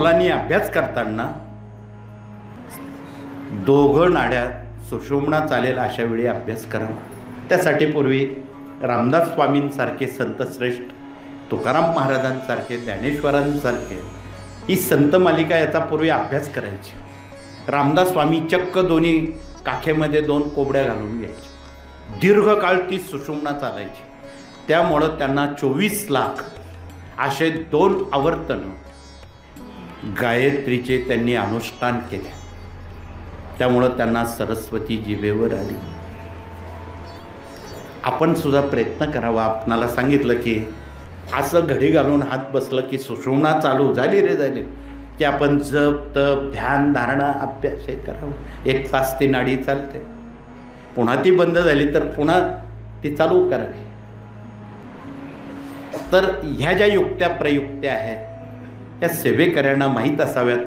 मुलांनी अभ्यास करताना दोघं नाड्या सुषुम्ना चालेल अशा वेळी अभ्यास करावा. त्यासाठी पूर्वी रामदास स्वामींसारखे संत श्रेष्ठ, तुकाराम महाराजांसारखे, ज्ञानेश्वरांसारखे ही संत मालिका याचा पूर्वी अभ्यास करायची. रामदास स्वामी चक्क दोन्ही काखेमध्ये 2 कोबड्या घालून घ्यायचे. दीर्घकाळ ती सुषुम्ना चालायची. त्यामुळं त्यांना 24 लाख असे 2 आवर्तन गायत्रीचे त्यांनी अनुष्ठान केले. त्यामुळं त्यांना सरस्वती जिभेवर आली. आपण सुद्धा प्रयत्न करावा. आपणाला सांगितलं की असं घडी घालून हात बसलं की सुषुम्ना चालू झाली रे झाली की आपण जप तप ध्यान धारणा अभ्यास हे करावं. 1 तास ती नाडी चालते. पुन्हा ती बंद झाली तर पुन्हा ती चालू करावी. तर ह्या ज्या युक्त्या प्रयुक्त्या आहेत त्या सेवेकऱ्यांना माहीत असाव्यात.